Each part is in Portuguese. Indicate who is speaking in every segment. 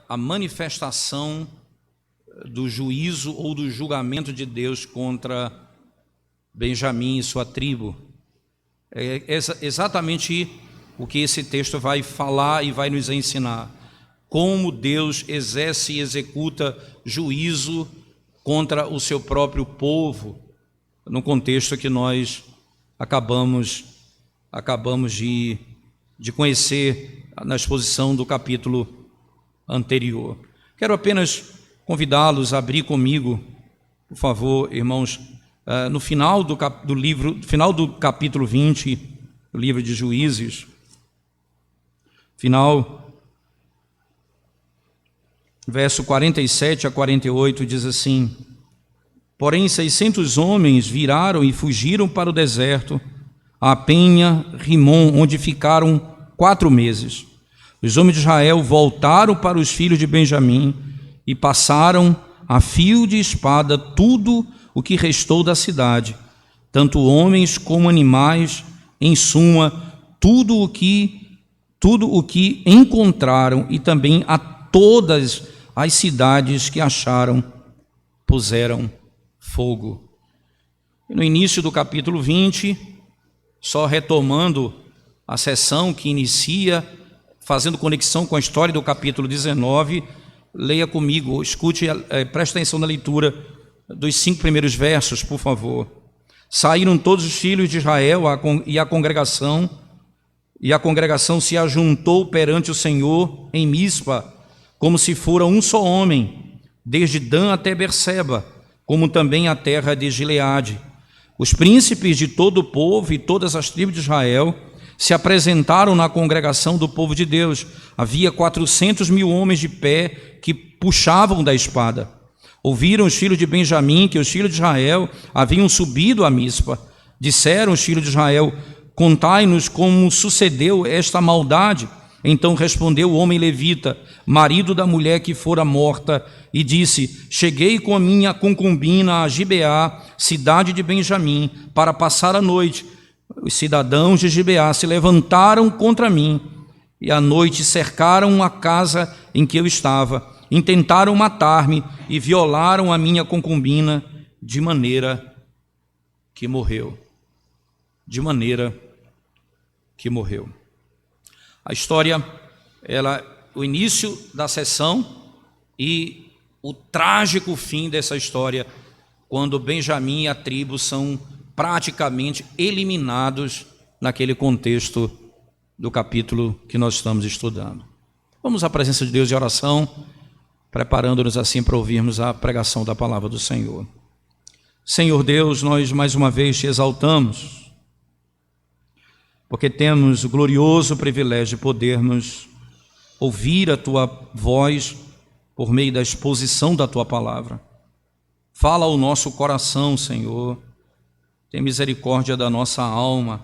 Speaker 1: a manifestação do juízo ou do julgamento de Deus contra Benjamim e sua tribo. É exatamente o que esse texto vai falar e vai nos ensinar. Como Deus exerce e executa juízo contra o seu próprio povo, no contexto que nós acabamos de conhecer na exposição do capítulo anterior. Quero apenas convidá-los a abrir comigo, por favor, irmãos, no final do livro, final do capítulo 20, do livro de Juízes, final, verso 47 a 48, diz assim: porém 600 homens viraram e fugiram para o deserto, a penha Rimom, onde ficaram 4 meses. Os homens de Israel voltaram para os filhos de Benjamim e passaram a fio de espada tudo o que restou da cidade, tanto homens como animais, em suma, tudo o que encontraram, e também a todas as cidades que acharam, puseram fogo. E no início do capítulo 20, só retomando a sessão que inicia, fazendo conexão com a história do capítulo 19, leia comigo, escute, preste atenção na leitura dos 5 primeiros versos, por favor. Saíram todos os filhos de Israel e a congregação se ajuntou perante o Senhor em Mispa, como se fora um só homem, desde Dan até Berseba, como também a terra de Gileade. Os príncipes de todo o povo e todas as tribos de Israel se apresentaram na congregação do povo de Deus. Havia 400.000 homens de pé que puxavam da espada. Ouviram os filhos de Benjamim que os filhos de Israel haviam subido a Mispa. Disseram os filhos de Israel: contai-nos como sucedeu esta maldade. Então respondeu o homem levita, marido da mulher que fora morta, e disse: cheguei com a minha concubina a Gibeá, cidade de Benjamim, para passar a noite. Os cidadãos de Gibeá se levantaram contra mim, e à noite cercaram a casa em que eu estava, intentaram matar-me e violaram a minha concubina, de maneira que morreu. De maneira que morreu. A história, o início da sessão e o trágico fim dessa história, quando Benjamim e a tribo são praticamente eliminados naquele contexto do capítulo que nós estamos estudando. Vamos à presença de Deus em oração, preparando-nos assim para ouvirmos a pregação da palavra do Senhor. Senhor Deus, nós mais uma vez te exaltamos, porque temos o glorioso privilégio de podermos ouvir a tua voz por meio da exposição da tua palavra. Fala ao nosso coração, Senhor. Tem misericórdia da nossa alma.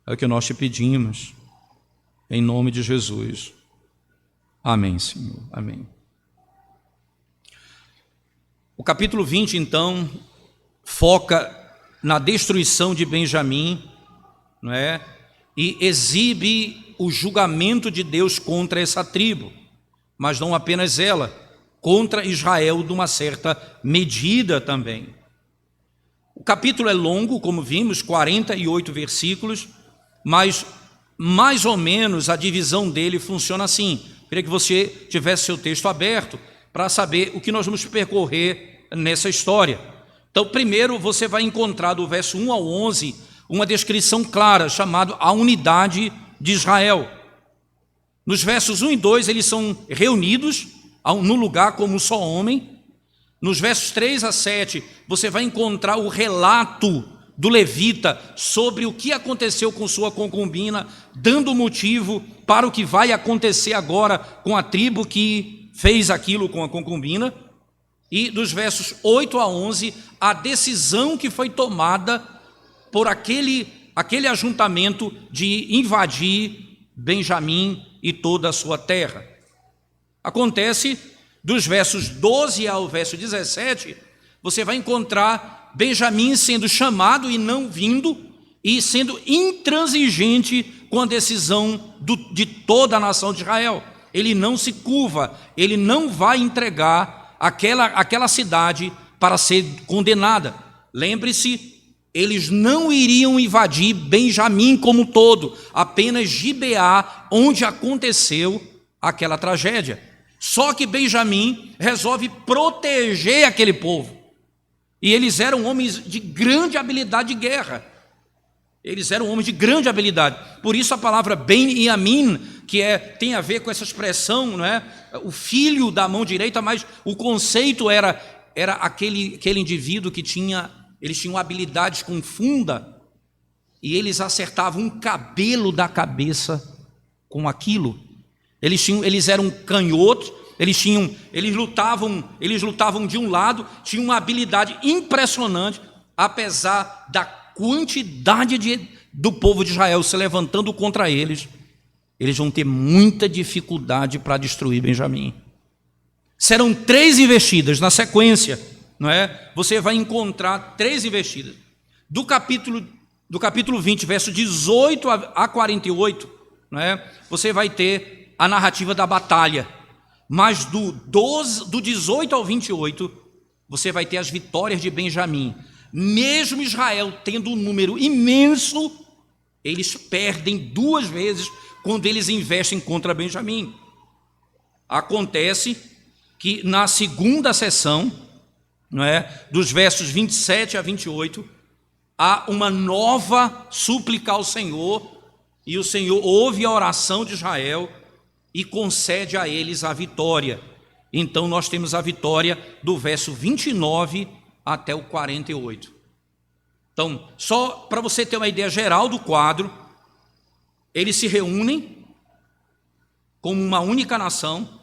Speaker 1: É o que nós te pedimos, em nome de Jesus. Amém, Senhor. Amém. O capítulo 20, então, foca na destruição de Benjamim, não é? E exibe o julgamento de Deus contra essa tribo, mas não apenas ela, contra Israel de uma certa medida também. O capítulo é longo, como vimos, 48 versículos, mas mais ou menos a divisão dele funciona assim. Queria que você tivesse seu texto aberto para saber o que nós vamos percorrer nessa história. Então, primeiro você vai encontrar do verso 1 ao 11 uma descrição clara, chamada a unidade de Israel. Nos versos 1 e 2 eles são reunidos no lugar como um só homem. Nos versos 3 a 7, você vai encontrar o relato do levita sobre o que aconteceu com sua concubina, dando motivo para o que vai acontecer agora com a tribo que fez aquilo com a concubina. E dos versos 8 a 11, a decisão que foi tomada por aquele ajuntamento de invadir Benjamim e toda a sua terra. Acontece dos versos 12 ao verso 17, você vai encontrar Benjamim sendo chamado e não vindo, e sendo intransigente com a decisão de toda a nação de Israel. ele não se curva, ele não vai entregar aquela cidade para ser condenada. Lembre-se, eles não iriam invadir Benjamim como um todo, apenas Gibeá, onde aconteceu aquela tragédia. Só que Benjamim resolve proteger aquele povo. E eles eram homens de grande habilidade de guerra. Eles eram homens de grande habilidade. Por isso a palavra Ben-Yamin, que tem a ver com essa expressão, não é? O filho da mão direita, mas o conceito era aquele indivíduo que eles tinham habilidades com funda, e eles acertavam um cabelo da cabeça com aquilo. Eles eram canhotos, eles lutavam de um lado, tinham uma habilidade impressionante, apesar da quantidade do povo de Israel se levantando contra eles vão ter muita dificuldade para destruir Benjamim. Serão 3 investidas na sequência, não é? Você vai encontrar 3 investidas. Do capítulo 20, verso 18 a 48, não é? Você vai ter a narrativa da batalha. Mas do 18 ao 28, você vai ter as vitórias de Benjamim. Mesmo Israel tendo um número imenso, eles perdem 2 vezes quando eles investem contra Benjamim. Acontece que na segunda sessão, não é, dos versos 27 a 28, há uma nova súplica ao Senhor, e o Senhor ouve a oração de Israel e concede a eles a vitória. Então nós temos a vitória do verso 29 até o 48. Então, só para você ter uma ideia geral do quadro, eles se reúnem como uma única nação,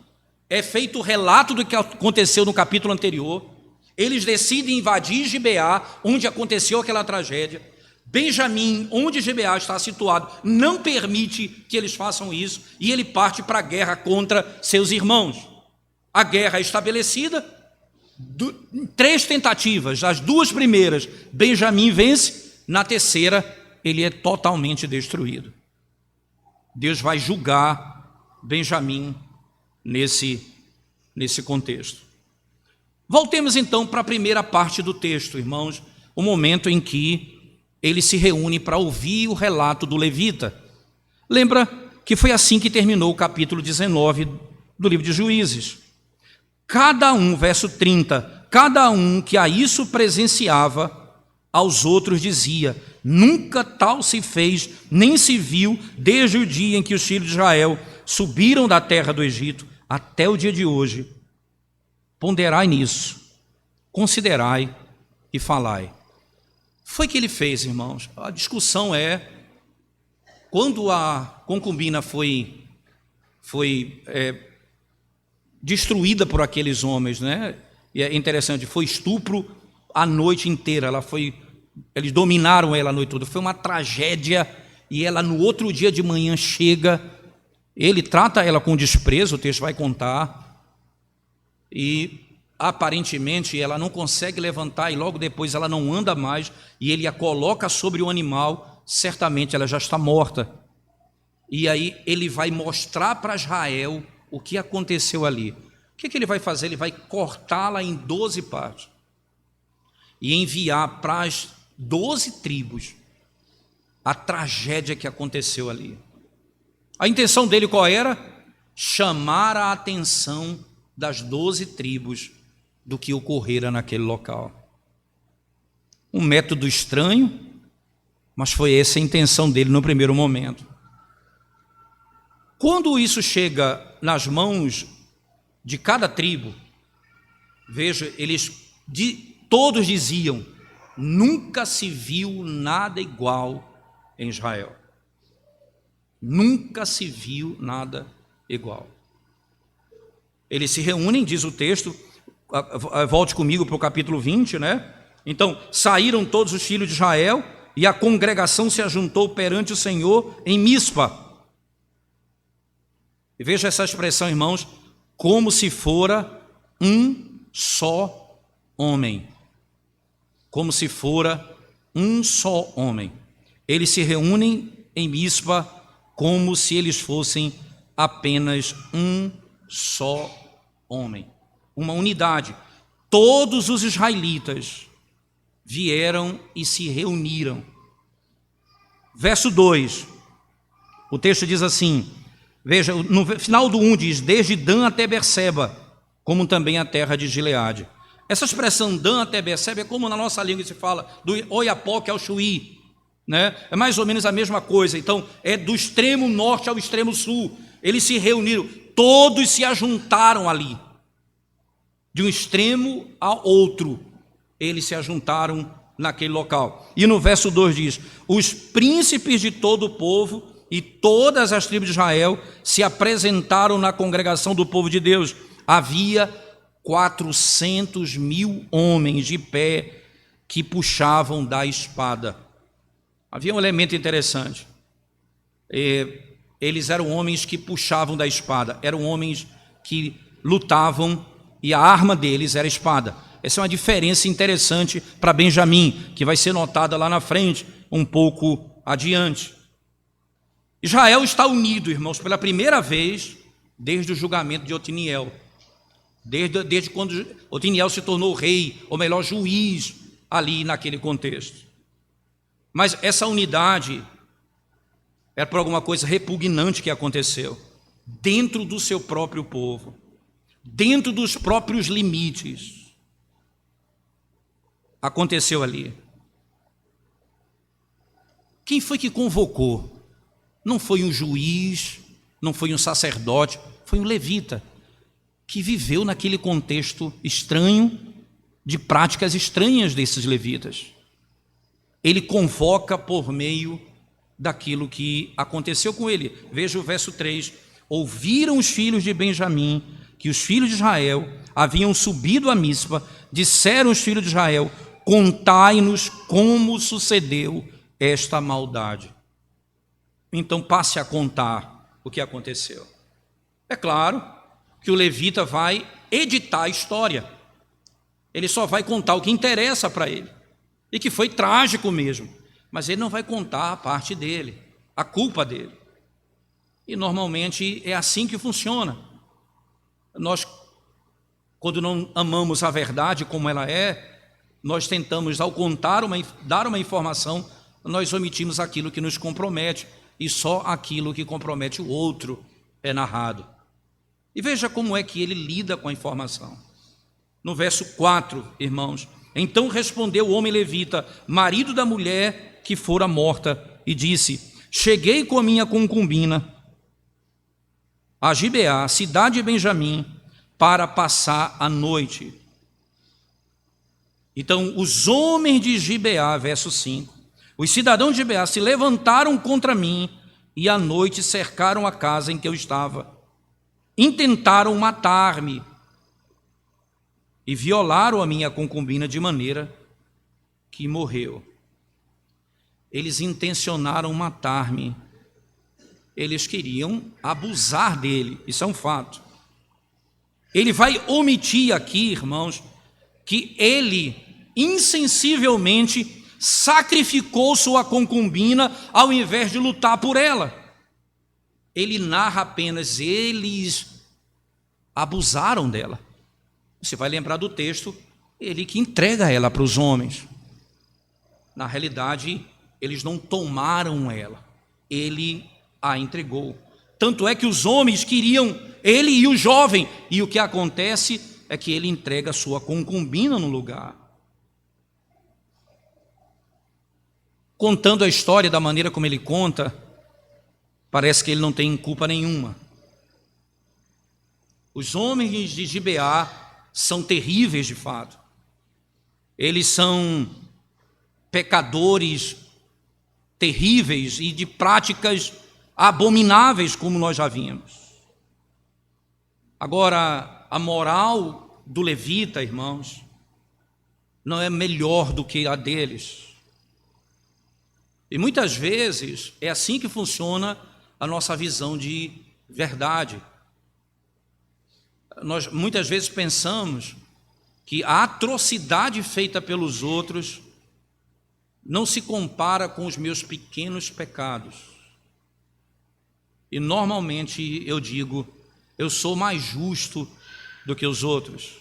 Speaker 1: é feito o relato do que aconteceu no capítulo anterior, eles decidem invadir Gibeá, onde aconteceu aquela tragédia. Benjamim, onde Gibeá está situado, não permite que eles façam isso, e ele parte para a guerra contra seus irmãos. A guerra é estabelecida, 3 tentativas, as 2 primeiras, Benjamim vence, na terceira, ele é totalmente destruído. Deus vai julgar Benjamim nesse contexto. Voltemos então para a primeira parte do texto, irmãos, o momento em que ele se reúne para ouvir o relato do levita. Lembra que foi assim que terminou o capítulo 19 do livro de Juízes. Cada um, verso 30, cada um que a isso presenciava, aos outros dizia: nunca tal se fez, nem se viu, desde o dia em que os filhos de Israel subiram da terra do Egito, até o dia de hoje. Ponderai nisso, considerai e falai. Foi que ele fez, irmãos. A discussão é, quando a concubina foi destruída por aqueles homens, né? E é interessante, foi estupro a noite inteira, eles dominaram ela a noite toda, foi uma tragédia, e ela no outro dia de manhã chega, ele trata ela com desprezo, o texto vai contar, e aparentemente ela não consegue levantar, e logo depois ela não anda mais, e ele a coloca sobre o animal, certamente ela já está morta. E aí ele vai mostrar para Israel o que aconteceu ali. O que ele vai fazer? Ele vai cortá-la em 12 partes e enviar para as 12 tribos a tragédia que aconteceu ali. A intenção dele qual era? Chamar a atenção das 12 tribos do que ocorrera naquele local. Um método estranho, mas foi essa a intenção dele no primeiro momento. Quando isso chega nas mãos de cada tribo, veja, todos diziam: nunca se viu nada igual em Israel. Nunca se viu nada igual. Eles se reúnem, diz o texto, volte comigo para o capítulo 20, né? Então, saíram todos os filhos de Israel, e a congregação se ajuntou perante o Senhor em Mispa. E veja essa expressão, irmãos, como se fora um só homem. Como se fora um só homem. Eles se reúnem em Mispa como se eles fossem apenas um só homem, uma unidade. Todos os israelitas vieram e se reuniram. Verso 2, o texto diz assim, veja, no final do 1 diz, desde Dan até Berseba, como também a terra de Gileade. Essa expressão Dan até Berseba é como na nossa língua se fala, do Oiapoque ao Chuí, né? É mais ou menos a mesma coisa. Então, é do extremo norte ao extremo sul. Eles se reuniram, todos se ajuntaram ali. De um extremo ao outro, eles se ajuntaram naquele local. E no verso 2 diz, os príncipes de todo o povo e todas as tribos de Israel se apresentaram na congregação do povo de Deus. Havia 400.000 homens de pé que puxavam da espada. Havia um elemento interessante. Eles eram homens que puxavam da espada, eram homens que lutavam e a arma deles era a espada. Essa é uma diferença interessante para Benjamim, que vai ser notada lá na frente, um pouco adiante. Israel está unido, irmãos, pela primeira vez desde o julgamento de Otiniel. Desde quando Otiniel se tornou rei, ou melhor, juiz, ali naquele contexto. Mas essa unidade era por alguma coisa repugnante que aconteceu dentro do seu próprio povo, dentro dos próprios limites. Aconteceu ali. Quem foi que convocou? Não foi um juiz, não foi um sacerdote, foi um levita que viveu naquele contexto estranho, de práticas estranhas desses levitas. Ele convoca por meio daquilo que aconteceu com ele. Veja o verso 3. Ouviram os filhos de Benjamim que os filhos de Israel haviam subido a Mispa, disseram os filhos de Israel, contai-nos como sucedeu esta maldade. Então passe a contar o que aconteceu. É claro que o levita vai editar a história. Ele só vai contar o que interessa para ele, e que foi trágico mesmo, mas ele não vai contar a parte dele, a culpa dele. E normalmente é assim que funciona. Nós, quando não amamos a verdade como ela é, nós tentamos, ao contar dar uma informação, nós omitimos aquilo que nos compromete, e só aquilo que compromete o outro é narrado. E veja como é que ele lida com a informação. No verso 4, irmãos, então respondeu o homem levita, marido da mulher que fora morta, e disse, cheguei com a minha concubina a Gibeá, cidade de Benjamim, para passar a noite. Então, os homens de Gibeá, verso 5, os cidadãos de Gibeá se levantaram contra mim e à noite cercaram a casa em que eu estava. Intentaram matar-me e violaram a minha concubina de maneira que morreu. Eles intencionaram matar-me. Eles queriam abusar dele, isso é um fato. Ele vai omitir aqui, irmãos, que ele insensivelmente sacrificou sua concubina ao invés de lutar por ela. Ele narra apenas, eles abusaram dela. Você vai lembrar do texto, ele que entrega ela para os homens. Na realidade, eles não tomaram ela, ele a entregou. Tanto é que os homens queriam ele e o jovem, e o que acontece é que ele entrega sua concubina no lugar. Contando a história da maneira como ele conta, parece que ele não tem culpa nenhuma. Os homens de Gibeá são terríveis de fato. Eles são pecadores terríveis e de práticas abomináveis, como nós já vimos. Agora, a moral do levita, irmãos, não é melhor do que a deles. E muitas vezes é assim que funciona a nossa visão de verdade. Nós muitas vezes pensamos que a atrocidade feita pelos outros não se compara com os meus pequenos pecados. E normalmente eu digo, eu sou mais justo do que os outros.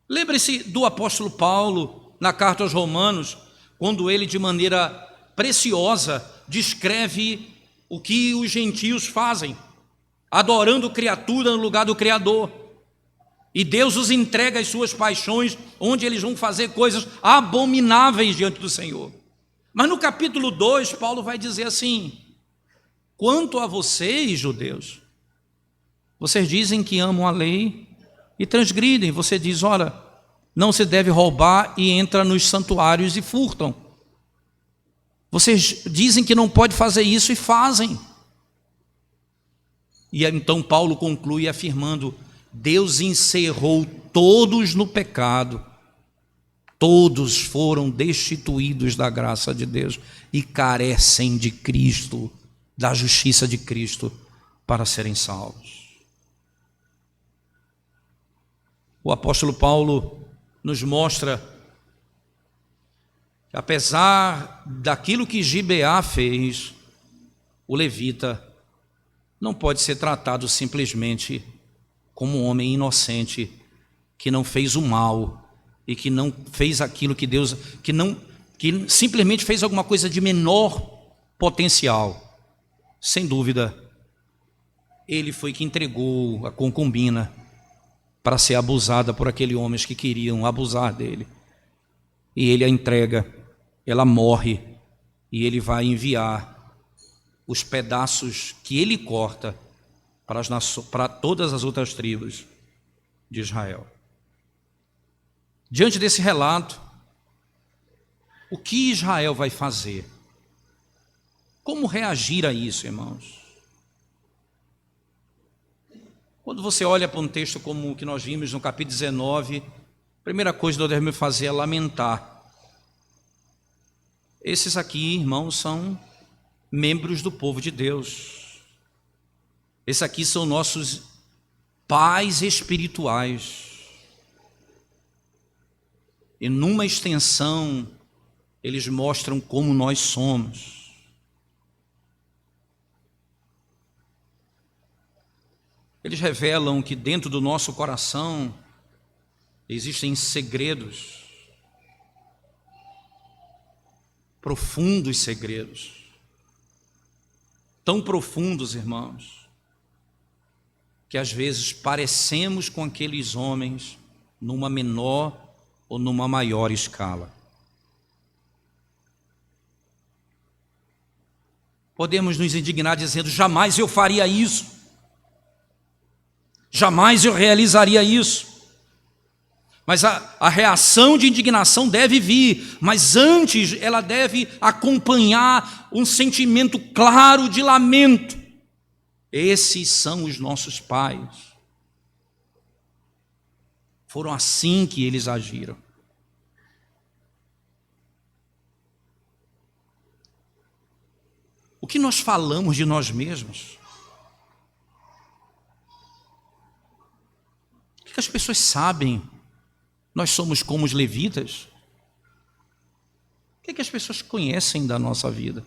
Speaker 1: Lembre-se do apóstolo Paulo, na carta aos Romanos, quando ele de maneira preciosa descreve o que os gentios fazem, adorando criatura no lugar do Criador. E Deus os entrega às suas paixões, onde eles vão fazer coisas abomináveis diante do Senhor. Mas no capítulo 2, Paulo vai dizer assim: quanto a vocês, judeus, vocês dizem que amam a lei e transgridem. Você diz, olha, não se deve roubar e entra nos santuários e furtam. Vocês dizem que não pode fazer isso e fazem. E então Paulo conclui afirmando: Deus encerrou todos no pecado, todos foram destituídos da graça de Deus e carecem de Cristo, da justiça de Cristo, para serem salvos. O apóstolo Paulo nos mostra que, apesar daquilo que Gibeá fez, o levita não pode ser tratado simplesmente como um homem inocente que não fez o mal e que não fez aquilo que Deus, que simplesmente fez alguma coisa de menor potencial. Sem dúvida, ele foi que entregou a concubina para ser abusada por aqueles homens que queriam abusar dele. E ele a entrega, ela morre, e ele vai enviar os pedaços que ele corta para todas as outras tribos de Israel. Diante desse relato, o que Israel vai fazer? Como reagir a isso, irmãos? Quando você olha para um texto como o que nós vimos no capítulo 19, a primeira coisa que nós devemos fazer é lamentar. Esses aqui, irmãos, são membros do povo de Deus. Esses aqui são nossos pais espirituais. E numa extensão, eles mostram como nós somos. Eles revelam que dentro do nosso coração existem segredos, profundos segredos, tão profundos, irmãos, que às vezes parecemos com aqueles homens numa menor ou numa maior escala. Podemos nos indignar dizendo: jamais eu faria isso, jamais eu realizaria isso. Mas a reação de indignação deve vir, mas antes ela deve acompanhar um sentimento claro de lamento. Esses são os nossos pais. Foram assim que eles agiram. O que nós falamos de nós mesmos? O que as pessoas sabem? Nós somos como os levitas? O que as pessoas conhecem da nossa vida?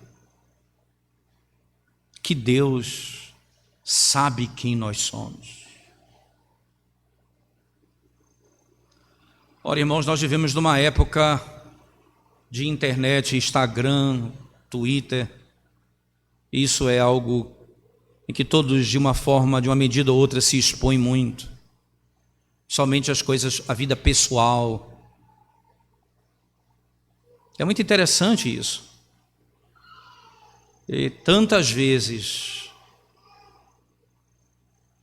Speaker 1: Que Deus sabe quem nós somos. Ora, irmãos, nós vivemos numa época de internet, Instagram, Twitter. Isso é algo em que todos, de uma forma, de uma medida ou outra, se expõem muito. Somente as coisas, a vida pessoal. É muito interessante isso. E tantas vezes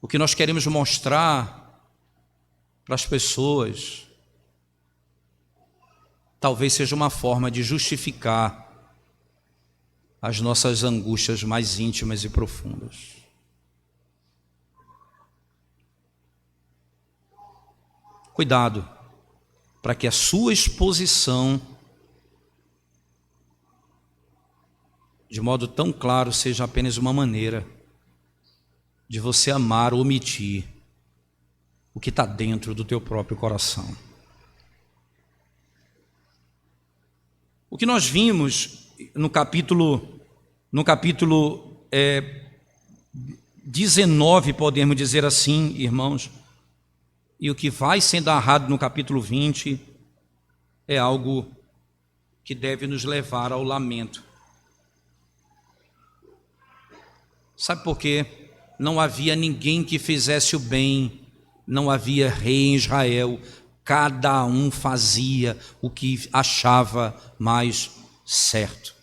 Speaker 1: o que nós queremos mostrar para as pessoas talvez seja uma forma de justificar as nossas angústias mais íntimas e profundas. Cuidado, para que a sua exposição, de modo tão claro, seja apenas uma maneira de você amar ou omitir o que está dentro do teu próprio coração. O que nós vimos no capítulo 19, podemos dizer assim, irmãos, e o que vai sendo narrado no capítulo 20 é algo que deve nos levar ao lamento. Sabe por quê? Não havia ninguém que fizesse o bem, não havia rei em Israel, cada um fazia o que achava mais certo.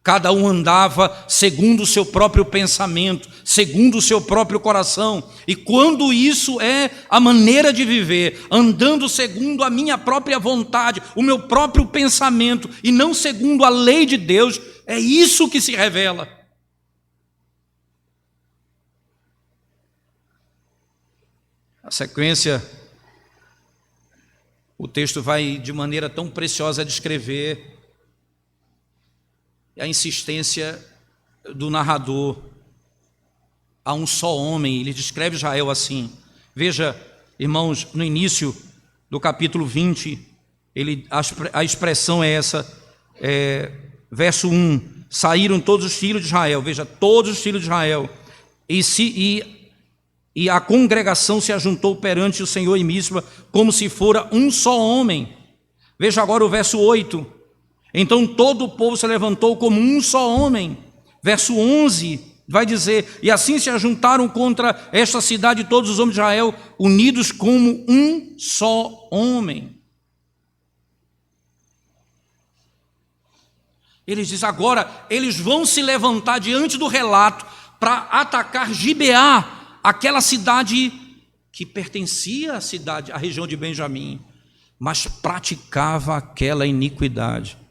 Speaker 1: Cada um andava segundo o seu próprio pensamento, segundo o seu próprio coração. E quando isso é a maneira de viver, andando segundo a minha própria vontade, o meu próprio pensamento, e não segundo a lei de Deus, é isso que se revela. A sequência, o texto vai de maneira tão preciosa descrever a insistência do narrador a um só homem. Ele descreve Israel assim. Veja, irmãos, no início do capítulo 20, a expressão é essa, verso 1, saíram todos os filhos de Israel, veja, todos os filhos de Israel, e a congregação se ajuntou perante o Senhor em Mispa, como se fora um só homem. Veja agora o verso 8, então todo o povo se levantou como um só homem. Verso 11 vai dizer, e assim se ajuntaram contra esta cidade todos os homens de Israel, unidos como um só homem. Eles dizem agora, eles vão se levantar diante do relato para atacar Gibeá, aquela cidade que pertencia à região de Benjamim, mas praticava aquela iniquidade.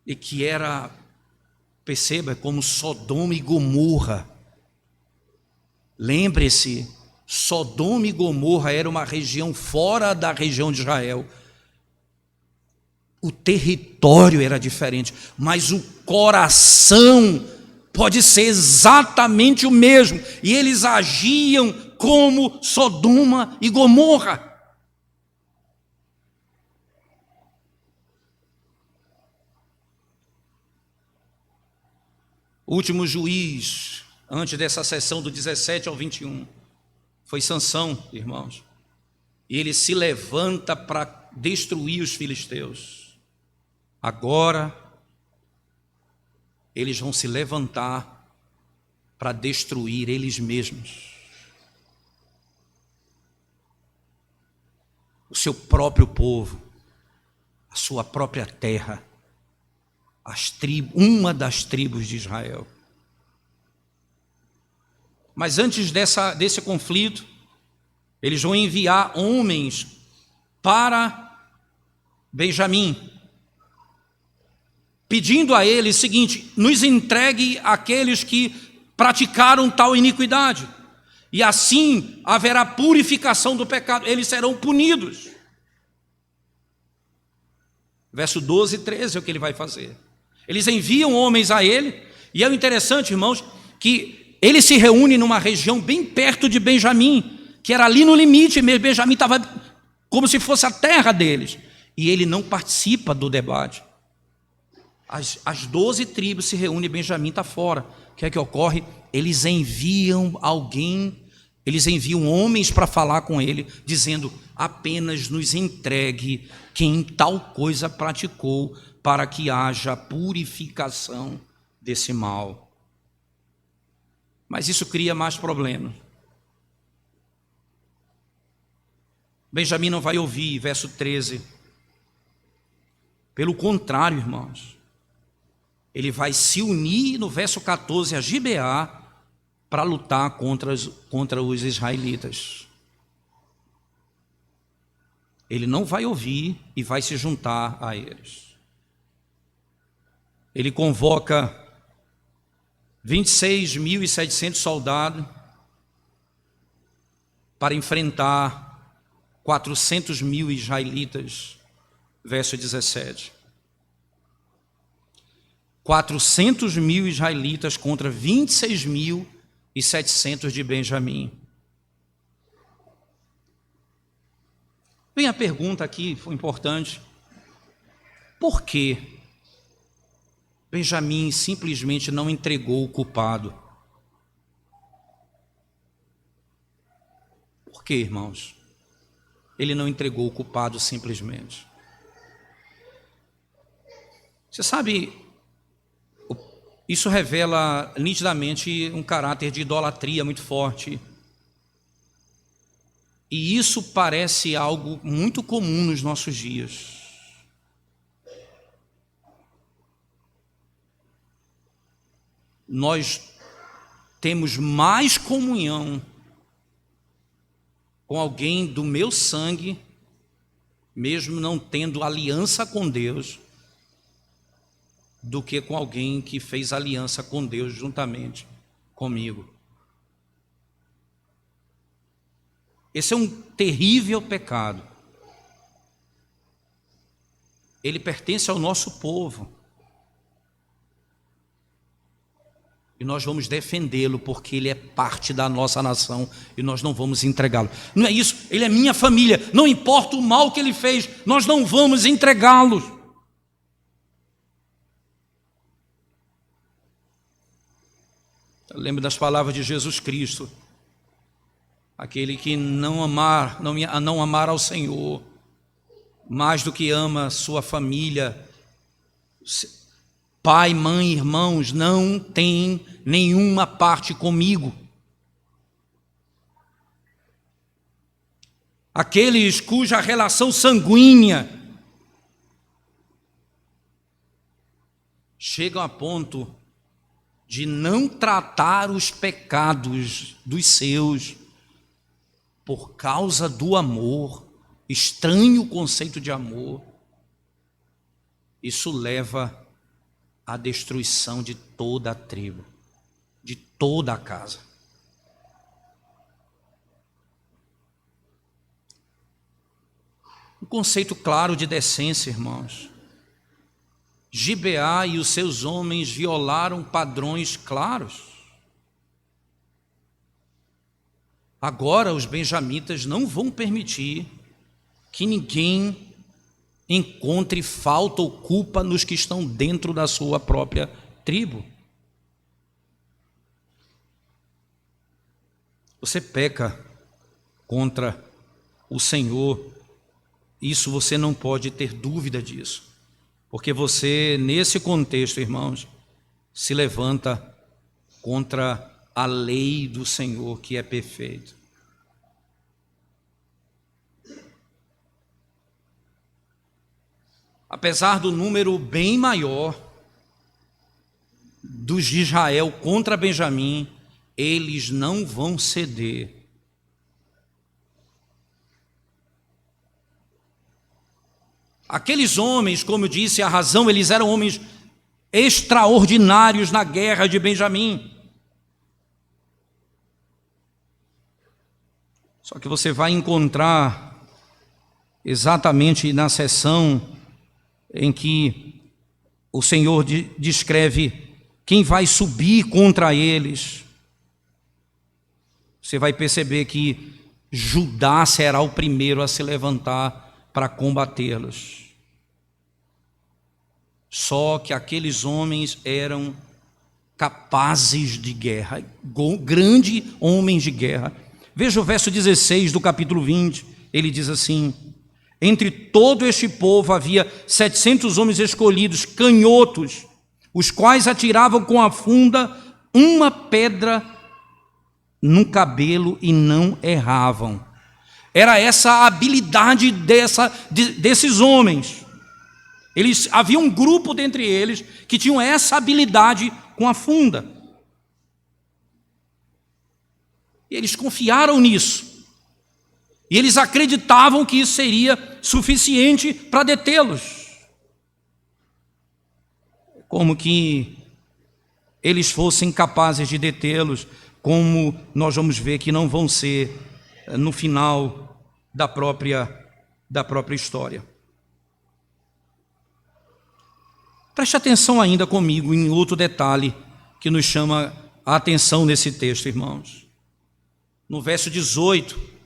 Speaker 1: E que era, perceba, como Sodoma e Gomorra. Lembre-se, Sodoma e Gomorra era uma região fora da região de Israel. O território era diferente, mas o coração pode ser exatamente o mesmo. E eles agiam como Sodoma e Gomorra. O último juiz, antes dessa sessão do 17 ao 21, foi Sansão, irmãos. E ele se levanta para destruir os filisteus. Agora, eles vão se levantar para destruir eles mesmos. O seu próprio povo, a sua própria terra. Uma das tribos de Israel. Mas antes desse conflito, eles vão enviar homens para Benjamim, pedindo a ele o seguinte: nos entregue aqueles que praticaram tal iniquidade, e assim haverá purificação do pecado, eles serão punidos. Verso 12 e 13 é o que ele vai fazer. Eles enviam homens a ele, e é interessante, irmãos, que ele se reúne numa região bem perto de Benjamim, que era ali no limite mesmo. Benjamim estava como se fosse a terra deles, e ele não participa do debate. As 12 tribos se reúnem, Benjamim está fora. O que é que ocorre? Eles enviam homens para falar com ele, dizendo: apenas nos entregue quem tal coisa praticou, para que haja purificação desse mal. Mas isso cria mais problemas. Benjamim não vai ouvir, verso 13. Pelo contrário, irmãos, ele vai se unir no verso 14 a Gibeá para lutar contra os israelitas. Ele não vai ouvir e vai se juntar a eles. Ele convoca 26.700 soldados para enfrentar 400.000 israelitas, verso 17. 400.000 israelitas contra 26.700 de Benjamim. Vem a pergunta aqui, foi importante: por quê? Benjamim simplesmente não entregou o culpado. Por quê, irmãos? Ele não entregou o culpado simplesmente. Você sabe, isso revela nitidamente um caráter de idolatria muito forte. E isso parece algo muito comum nos nossos dias. Nós temos mais comunhão com alguém do meu sangue, mesmo não tendo aliança com Deus, do que com alguém que fez aliança com Deus juntamente comigo. Esse é um terrível pecado. Ele pertence ao nosso povo. E nós vamos defendê-lo porque ele é parte da nossa nação e nós não vamos entregá-lo. Não é isso, ele é minha família, não importa o mal que ele fez, nós não vamos entregá-lo. Eu lembro das palavras de Jesus Cristo: aquele que não amar ao Senhor mais do que ama sua família, pai, mãe, irmãos, não tem nenhuma parte comigo. Aqueles cuja relação sanguínea chegam a ponto de não tratar os pecados dos seus por causa do amor, estranho conceito de amor, isso leva à destruição de toda a tribo, de toda a casa. Um conceito claro de decência, irmãos. Gibeá e os seus homens violaram padrões claros. Agora os benjamitas não vão permitir que ninguém encontre falta ou culpa nos que estão dentro da sua própria tribo. Você peca contra o Senhor, isso você não pode ter dúvida disso, porque você, nesse contexto, irmãos, se levanta contra a lei do Senhor, que é perfeita. Apesar do número bem maior dos de Israel contra Benjamim, eles não vão ceder. Aqueles homens, como eu disse, a razão, eles eram homens extraordinários na guerra de Benjamim. Só que você vai encontrar exatamente na seção em que o Senhor descreve quem vai subir contra eles. Você vai perceber que Judá será o primeiro a se levantar para combatê-los. Só que aqueles homens eram capazes de guerra, grandes homens de guerra. Veja o verso 16 do capítulo 20, ele diz assim: entre todo este povo havia 700 homens escolhidos, canhotos, os quais atiravam com a funda uma pedra no cabelo e não erravam. Era essa a habilidade desses homens. Havia um grupo dentre eles que tinham essa habilidade com a funda. E eles confiaram nisso. E eles acreditavam que isso seria suficiente para detê-los. Como que eles fossem capazes de detê-los, como nós vamos ver que não vão ser no final da própria história. Preste atenção ainda comigo em outro detalhe que nos chama a atenção nesse texto, irmãos. No verso 18,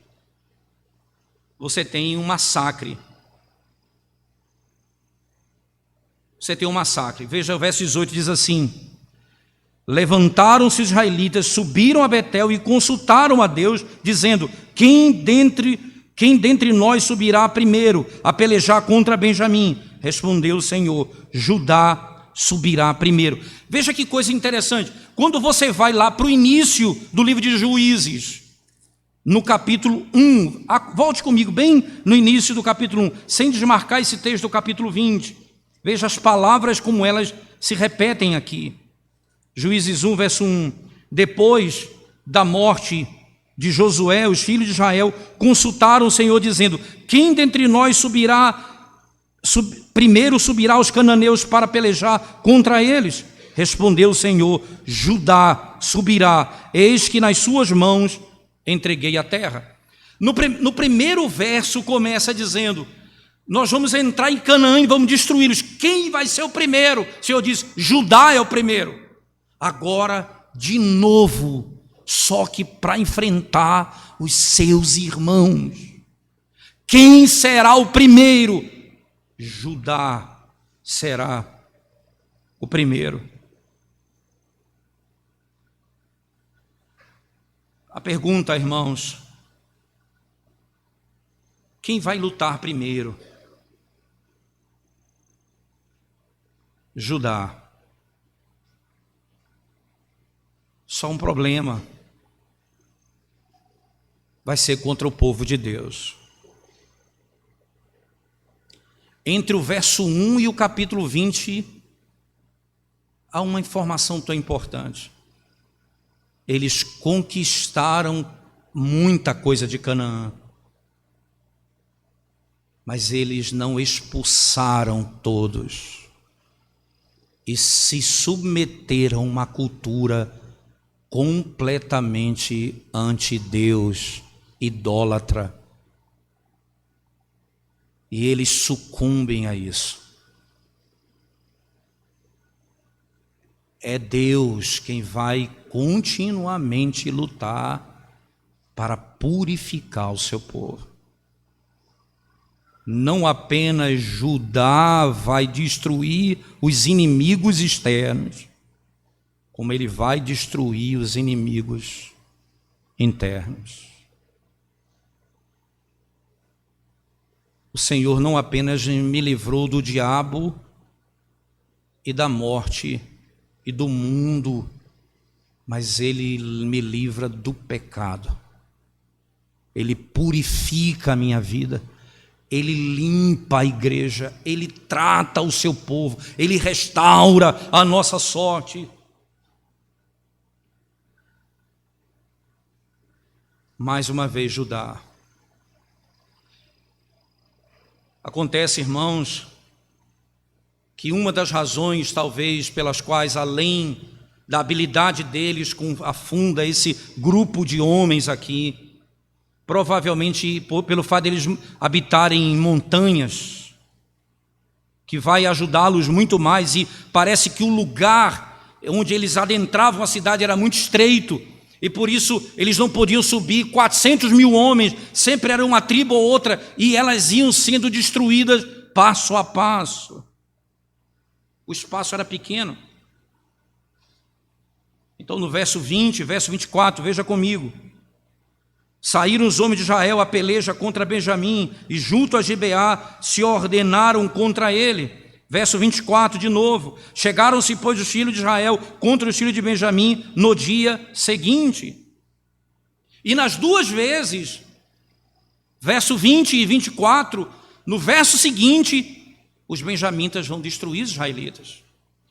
Speaker 1: você tem um massacre. você tem um massacre. Veja o verso 18, diz assim: levantaram-se os israelitas, subiram a Betel e consultaram a Deus, dizendo: quem dentre nós subirá primeiro a pelejar contra Benjamim? Respondeu o Senhor: Judá subirá primeiro. Veja que coisa interessante. Quando você vai lá para o início do livro de Juízes, no capítulo 1, volte comigo bem no início do capítulo 1, sem desmarcar esse texto do capítulo 20. Veja as palavras como elas se repetem aqui. Juízes 1, verso 1. Depois da morte de Josué, os filhos de Israel consultaram o Senhor, dizendo: quem dentre nós primeiro subirá aos cananeus para pelejar contra eles? Respondeu o Senhor: Judá subirá, eis que nas suas mãos entreguei a terra. No primeiro verso começa dizendo: nós vamos entrar em Canaã e vamos destruí-los. Quem vai ser o primeiro? O Senhor diz: Judá é o primeiro. Agora, de novo, só que para enfrentar os seus irmãos. Quem será o primeiro? Judá será o primeiro. A pergunta, irmãos: quem vai lutar primeiro? Judá. Só um problema: vai ser contra o povo de Deus. Entre o verso 1 e o capítulo 20, há uma informação tão importante. Eles conquistaram muita coisa de Canaã, mas eles não expulsaram todos e se submeteram a uma cultura completamente anti-Deus, idólatra. E eles sucumbem a isso. É Deus quem vai continuamente lutar para purificar o seu povo. Não apenas Judá vai destruir os inimigos externos, como ele vai destruir os inimigos internos. O Senhor não apenas me livrou do diabo e da morte e do mundo, mas Ele me livra do pecado. Ele purifica a minha vida, Ele limpa a igreja, Ele trata o seu povo, Ele restaura a nossa sorte. Mais uma vez, Judá. Acontece, irmãos, que uma das razões, talvez, pelas quais, além da habilidade deles com afunda esse grupo de homens aqui, provavelmente pelo fato deles habitarem em montanhas, que vai ajudá-los muito mais, e parece que o lugar onde eles adentravam a cidade era muito estreito, e por isso eles não podiam subir. 400 mil homens, sempre era uma tribo ou outra, e elas iam sendo destruídas passo a passo. O espaço era pequeno. Então no verso 20, verso 24, veja comigo: saíram os homens de Israel a peleja contra Benjamim, e junto a Gibeá se ordenaram contra ele. Verso 24 de novo: chegaram-se, pois, os filhos de Israel contra os filhos de Benjamim no dia seguinte. E nas duas vezes, verso 20 e 24, no verso seguinte, os benjamitas vão destruir os israelitas.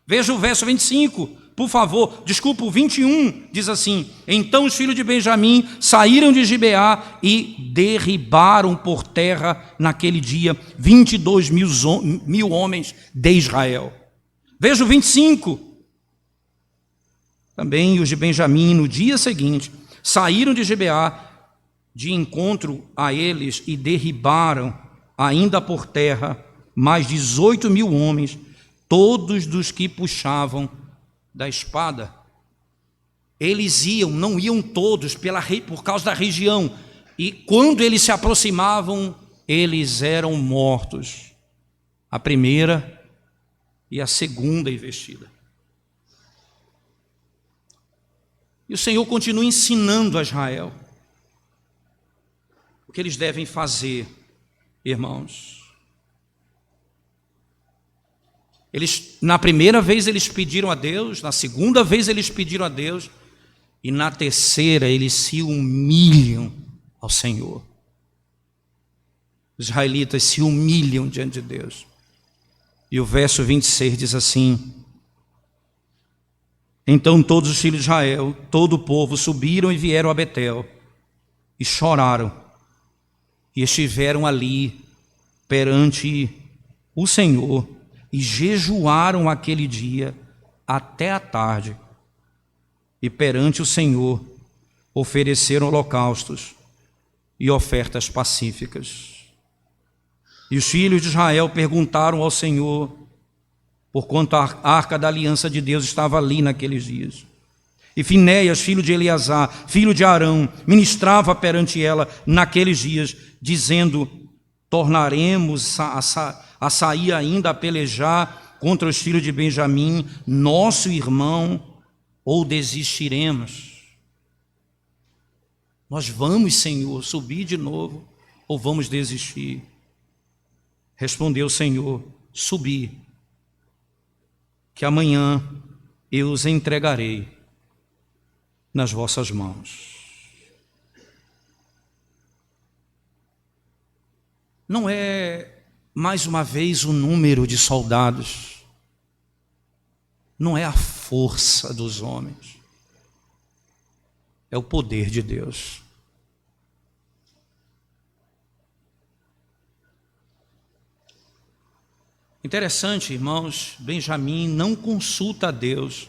Speaker 1: Veja o verso 25, por favor, desculpa, o 21 diz assim: então os filhos de Benjamim saíram de Gibeá e derribaram por terra naquele dia 22 mil homens de Israel. Veja o 25. Também os de Benjamim, no dia seguinte, saíram de Gibeá de encontro a eles e derribaram ainda por terra mais 18 mil homens, todos dos que puxavam da espada. Eles não iam todos por causa da região, e quando eles se aproximavam, eles eram mortos. A primeira e a segunda investida. E o Senhor continua ensinando a Israel o que eles devem fazer, irmãos. Na primeira vez eles pediram a Deus, na segunda vez eles pediram a Deus, e na terceira eles se humilham ao Senhor. Os israelitas se humilham diante de Deus. E o verso 26 diz assim: então todos os filhos de Israel, todo o povo, subiram e vieram a Betel, e choraram, e estiveram ali perante o Senhor, e jejuaram aquele dia até a tarde, e perante o Senhor ofereceram holocaustos e ofertas pacíficas. E os filhos de Israel perguntaram ao Senhor, porquanto a arca da aliança de Deus estava ali naqueles dias. E Finéias, filho de Eleazar, filho de Arão, ministrava perante ela naqueles dias, dizendo: tornaremos a sair ainda a pelejar contra os filhos de Benjamim, nosso irmão, ou desistiremos? Nós vamos, Senhor, subir de novo, ou vamos desistir? Respondeu o Senhor: subi, que amanhã eu os entregarei nas vossas mãos. Não é, mais uma vez, o número de soldados, não é a força dos homens, é o poder de Deus. Interessante, irmãos, Benjamim não consulta a Deus.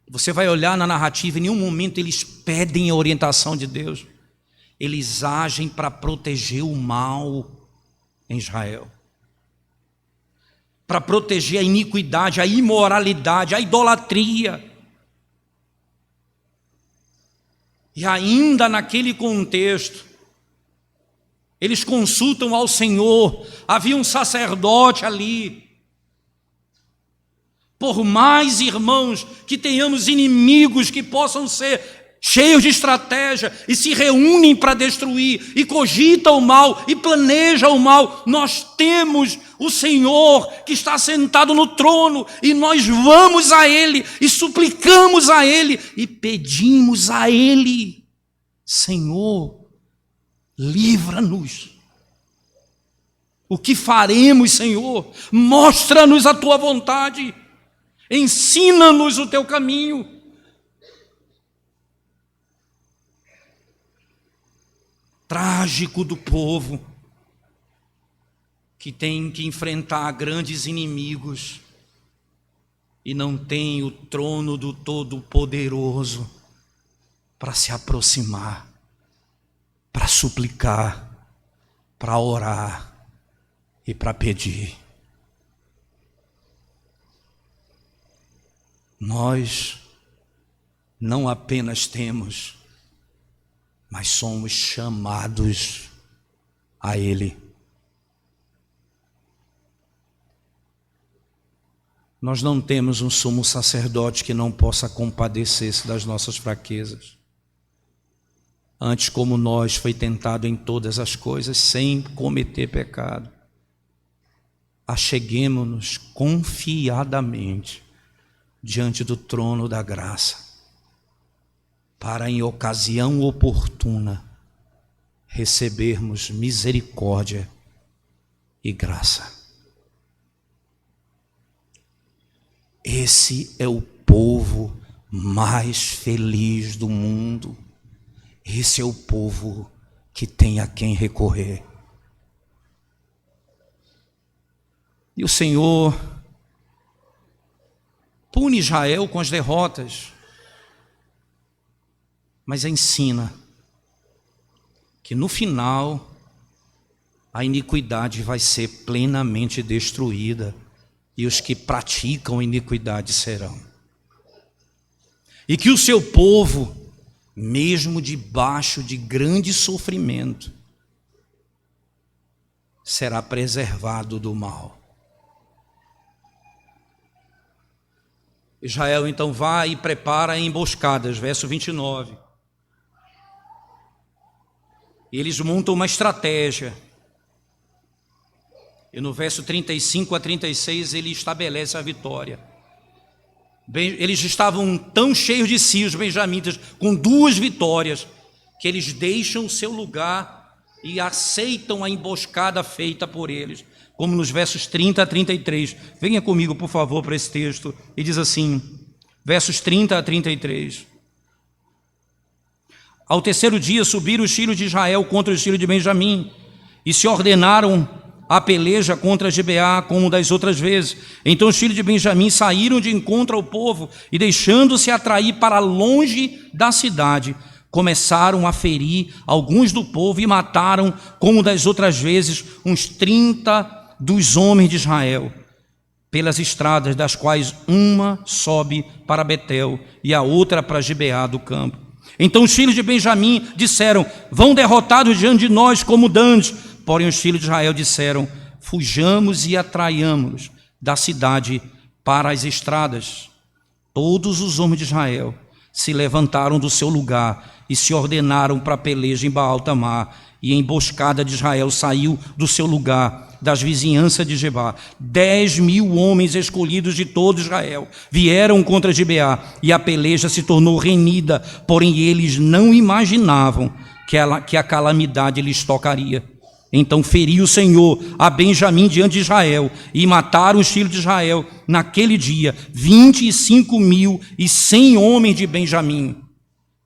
Speaker 1: Você vai olhar na narrativa, em nenhum momento eles pedem a orientação de Deus. Eles agem para proteger o mal em Israel, para proteger a iniquidade, a imoralidade, a idolatria. E ainda naquele contexto, eles consultam ao Senhor. Havia um sacerdote ali. Por mais, irmãos, que tenhamos inimigos que possam ser cheios de estratégia e se reúnem para destruir, e cogitam o mal, e planejam o mal, nós temos o Senhor que está sentado no trono, e nós vamos a Ele, e suplicamos a Ele, e pedimos a Ele: Senhor, livra-nos. O que faremos, Senhor? Mostra-nos a Tua vontade. Ensina-nos o Teu caminho. Trágico do povo que tem que enfrentar grandes inimigos e não tem o trono do Todo-Poderoso para se aproximar, para suplicar, para orar e para pedir. Nós não apenas temos, mas somos chamados a Ele. Nós não temos um sumo sacerdote que não possa compadecer-se das nossas fraquezas. Antes, como nós, foi tentado em todas as coisas, sem cometer pecado. Acheguemo-nos confiadamente diante do trono da graça, para em ocasião oportuna recebermos misericórdia e graça. Esse é o povo mais feliz do mundo. Esse é o povo que tem a quem recorrer. E o Senhor pune Israel com as derrotas, mas ensina que no final a iniquidade vai ser plenamente destruída e os que praticam iniquidade serão. E que o seu povo, mesmo debaixo de grande sofrimento, será preservado do mal. Israel então vai e prepara emboscadas, verso 29. E eles montam uma estratégia. E no verso 35 a 36 ele estabelece a vitória. Eles estavam tão cheios de si, os benjamitas, com 2 vitórias, que eles deixam o seu lugar e aceitam a emboscada feita por eles, como nos versos 30 a 33. Venha comigo, por favor, para esse texto. E diz assim, versos 30 a 33. Ao terceiro dia subiram os filhos de Israel contra os filhos de Benjamim, e se ordenaram a peleja contra Gibeá, como das outras vezes. Então os filhos de Benjamim saíram de encontro ao povo, e deixando-se atrair para longe da cidade, começaram a ferir alguns do povo, e mataram, como das outras vezes, uns 30 dos homens de Israel, pelas estradas, das quais uma sobe para Betel, e a outra para Gibeá do campo. Então os filhos de Benjamim disseram: vão derrotados diante de nós como dantes. Porém os filhos de Israel disseram: fujamos e atraiamos-nos da cidade para as estradas. Todos os homens de Israel se levantaram do seu lugar e se ordenaram para a peleja em Baal-Tamar, e a emboscada de Israel saiu do seu lugar, das vizinhanças de Gebá. 10.000 homens escolhidos de todo Israel vieram contra Gibeá, e a peleja se tornou renhida, porém eles não imaginavam que a calamidade lhes tocaria. Então feriu o Senhor a Benjamim diante de Israel, e mataram os filhos de Israel naquele dia 25.100 homens de Benjamim.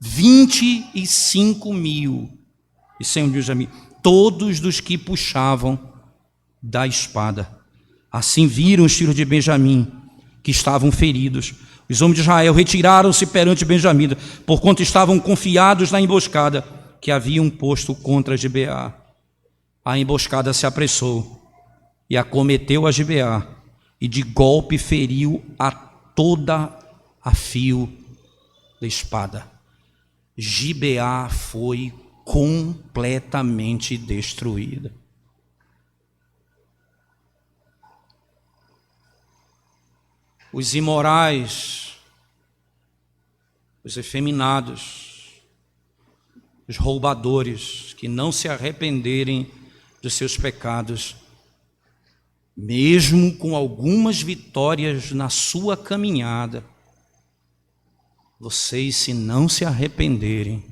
Speaker 1: 25.100 de Benjamim, todos dos que puxavam da espada. Assim viram os filhos de Benjamim que estavam feridos. Os homens de Israel retiraram-se perante Benjamim, porquanto estavam confiados na emboscada que haviam posto contra Gibeá. A emboscada se apressou e acometeu a Gibeá, e de golpe feriu a toda a fio da espada. Gibeá foi completamente destruída. Os imorais, os efeminados, os roubadores que não se arrependerem dos seus pecados, mesmo com algumas vitórias na sua caminhada, vocês, se não se arrependerem,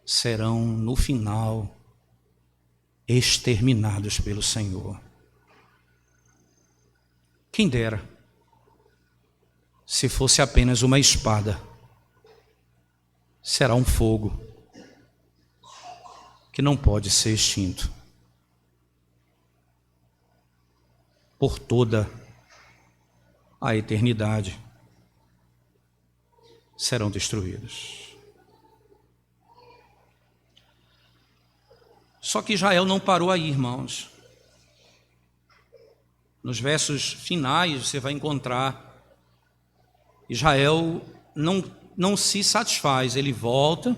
Speaker 1: serão no final exterminados pelo Senhor. Quem dera se fosse apenas uma espada. Será um fogo que não pode ser extinto por toda a eternidade. Serão destruídos. Só que Israel não parou aí, irmãos. Nos versos finais você vai encontrar Israel não se satisfaz, ele volta,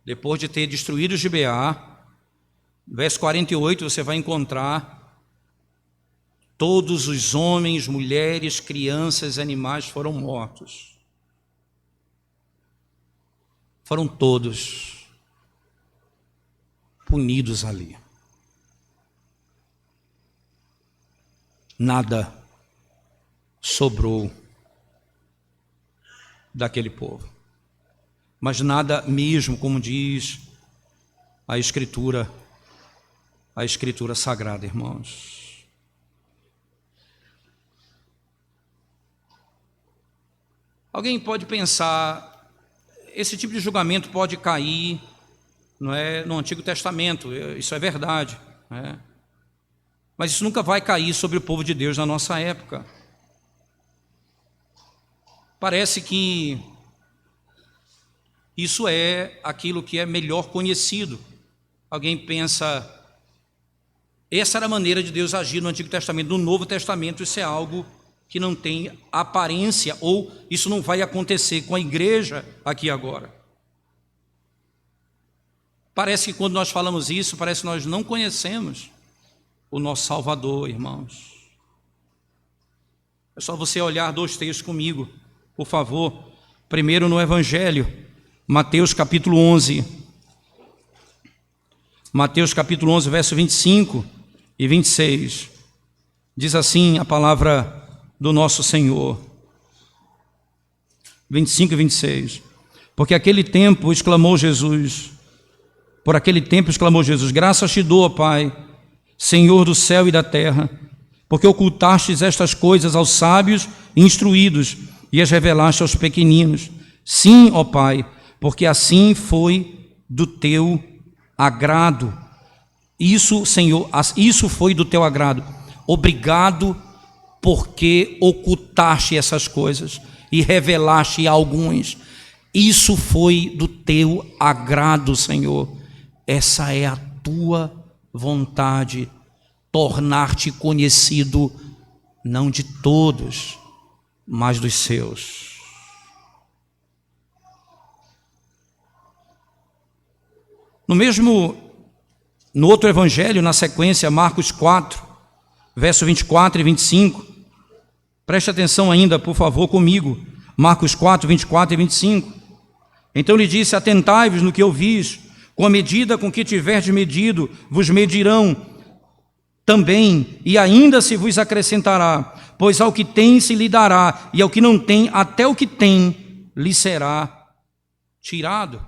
Speaker 1: depois de ter destruído Gibeá. No verso 48 você vai encontrar: todos os homens, mulheres, crianças, animais foram mortos. Foram todos punidos ali. Nada sobrou daquele povo. Mas nada mesmo, como diz a Escritura Sagrada, irmãos. Alguém pode pensar, esse tipo de julgamento pode cair, não é, no Antigo Testamento, isso é verdade, né? Mas isso nunca vai cair sobre o povo de Deus na nossa época. Parece que isso é aquilo que é melhor conhecido. Alguém pensa, essa era a maneira de Deus agir no Antigo Testamento. No Novo Testamento isso é algo que não tem aparência, ou isso não vai acontecer com a igreja aqui agora. Parece que quando nós falamos isso, parece que nós não conhecemos o nosso Salvador, irmãos. É só você olhar 2 textos comigo, por favor. Primeiro no Evangelho, Mateus capítulo 11. Mateus capítulo 11, verso 25 e 26. Diz assim a palavra do nosso Senhor. 25 e 26. Por aquele tempo exclamou Jesus, graças te dou, ó Pai, Senhor do céu e da terra, porque ocultastes estas coisas aos sábios e instruídos e as revelaste aos pequeninos. Sim, ó Pai, porque assim foi do teu agrado. Isso, Senhor, isso foi do teu agrado. Obrigado porque ocultaste essas coisas e revelaste a alguns. Isso foi do teu agrado, Senhor. Essa é a tua vontade, tornar-te conhecido, não de todos, mas dos seus. No outro evangelho, na sequência, Marcos 4, verso 24 e 25, preste atenção ainda, por favor, comigo. Marcos 4, 24 e 25. Então lhe disse: atentai-vos no que ouvis, com a medida com que tiverdes medido, vos medirão também, e ainda se vos acrescentará, pois ao que tem se lhe dará, e ao que não tem, até o que tem lhe será tirado.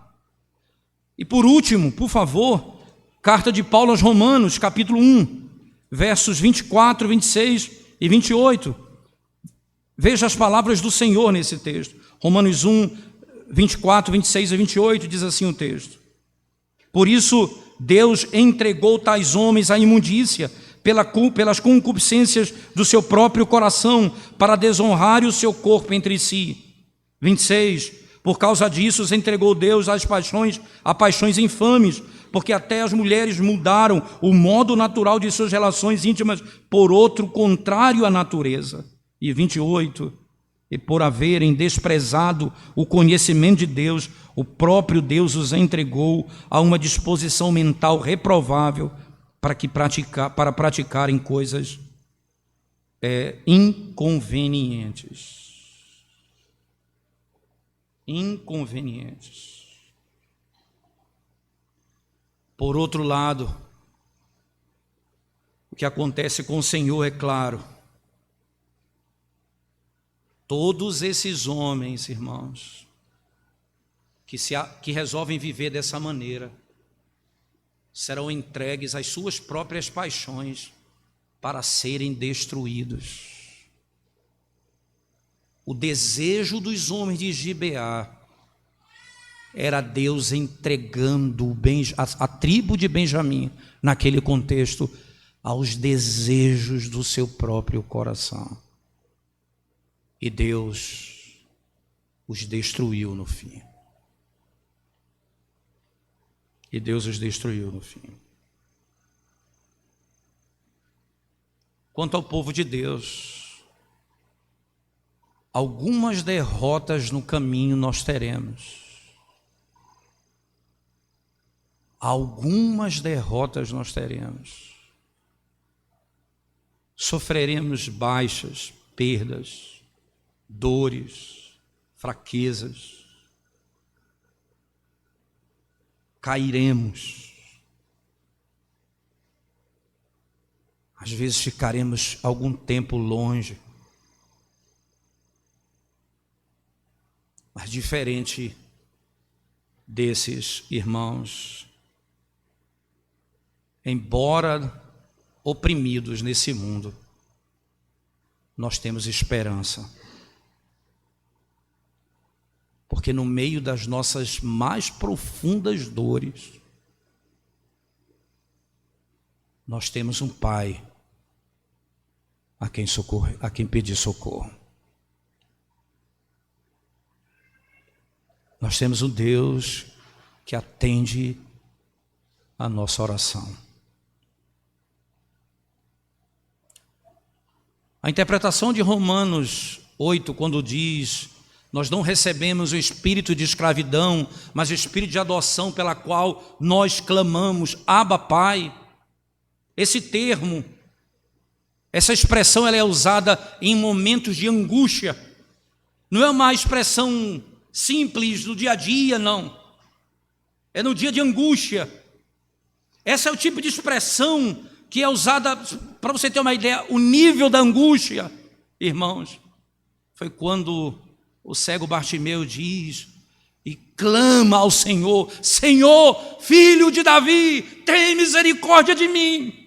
Speaker 1: E por último, por favor, carta de Paulo aos Romanos, capítulo 1, versos 24, 26 e 28. Veja as palavras do Senhor nesse texto. Romanos 1, 24, 26 e 28, diz assim o texto: por isso Deus entregou tais homens à imundícia, pelas concupiscências do seu próprio coração, para desonrar o seu corpo entre si. 26, por causa disso os entregou Deus a paixões infames, porque até as mulheres mudaram o modo natural de suas relações íntimas por outro contrário à natureza. E 28, e por haverem desprezado o conhecimento de Deus, o próprio Deus os entregou a uma disposição mental reprovável para praticarem coisas inconvenientes. Por outro lado, o que acontece com o Senhor é claro. Todos esses homens, irmãos, que resolvem viver dessa maneira, serão entregues às suas próprias paixões para serem destruídos. O desejo dos homens de Gibeá era Deus entregando a tribo de Benjamim, naquele contexto, aos desejos do seu próprio coração. E Deus os destruiu no fim. Quanto ao povo de Deus, algumas derrotas no caminho nós teremos. Sofreremos baixas, perdas, dores, fraquezas. Cairemos. Às vezes ficaremos algum tempo longe. Mas diferente desses irmãos, embora oprimidos nesse mundo, nós temos esperança. Porque no meio das nossas mais profundas dores, nós temos um Pai a quem pedir socorro. Nós temos um Deus que atende a nossa oração. A interpretação de Romanos 8, quando diz: nós não recebemos o espírito de escravidão, mas o espírito de adoção pela qual nós clamamos, Abba, Pai. Esse termo Essa expressão ela é usada em momentos de angústia. Não é uma expressão simples do dia a dia, não. É no dia de angústia. Essa é o tipo de expressão que é usada, para você ter uma ideia, o nível da angústia, irmãos. Foi quando o cego Bartimeu diz e clama ao Senhor: Senhor, filho de Davi, tem misericórdia de mim.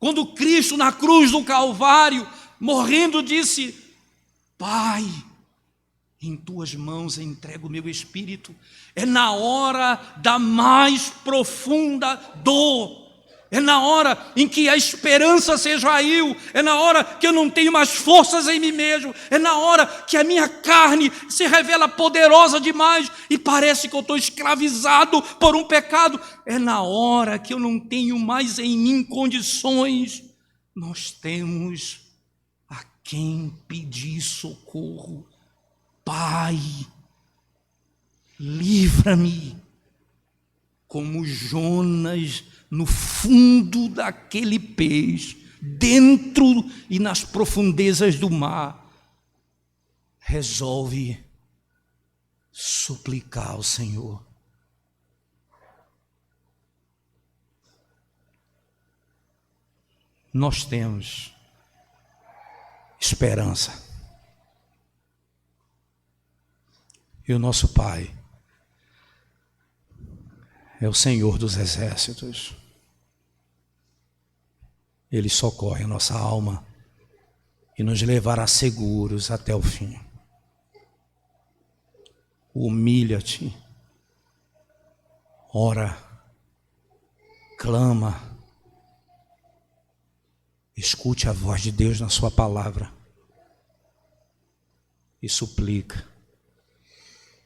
Speaker 1: Quando Cristo na cruz do Calvário, morrendo, disse: Pai, em tuas mãos entrego o meu espírito. É na hora da mais profunda dor, é na hora em que a esperança se esvaiu, é na hora que eu não tenho mais forças em mim mesmo, é na hora que a minha carne se revela poderosa demais e parece que eu estou escravizado por um pecado, é na hora que eu não tenho mais em mim condições. Nós temos a quem pedir socorro. Pai, livra-me, como Jonas no fundo daquele peixe, dentro e nas profundezas do mar, resolve suplicar ao Senhor. Nós temos esperança. E o nosso Pai é o Senhor dos exércitos. Ele socorre a nossa alma e nos levará seguros até o fim. Humilha-te, ora, clama, escute a voz de Deus na sua palavra e suplica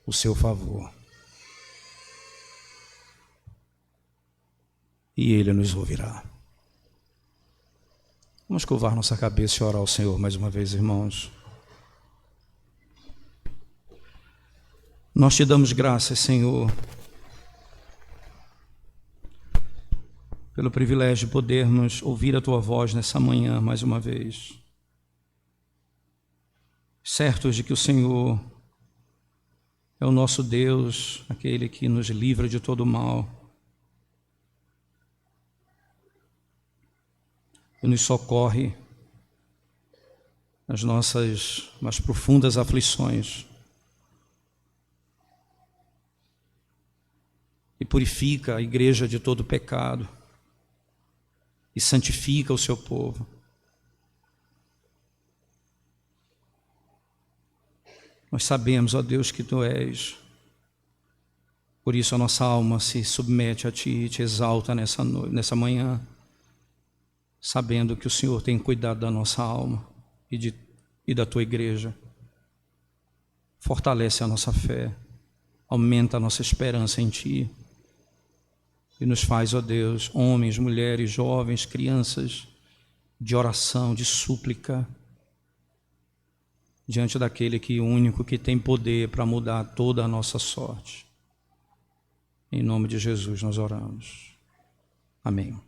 Speaker 1: o seu favor. E Ele nos ouvirá. Vamos curvar nossa cabeça e orar ao Senhor mais uma vez, irmãos. Nós te damos graças, Senhor, pelo privilégio de podermos ouvir a Tua voz nessa manhã mais uma vez. Certos de que o Senhor é o nosso Deus, aquele que nos livra de todo mal e nos socorre nas nossas mais profundas aflições e purifica a igreja de todo pecado e santifica o seu povo. Nós sabemos, ó Deus, que Tu és. Por isso a nossa alma se submete a Ti e Te exalta nessa manhã, sabendo que o Senhor tem cuidado da nossa alma e da Tua igreja. Fortalece a nossa fé, aumenta a nossa esperança em Ti e nos faz, ó Deus, homens, mulheres, jovens, crianças, de oração, de súplica, diante daquele que é o único que tem poder para mudar toda a nossa sorte. Em nome de Jesus nós oramos. Amém.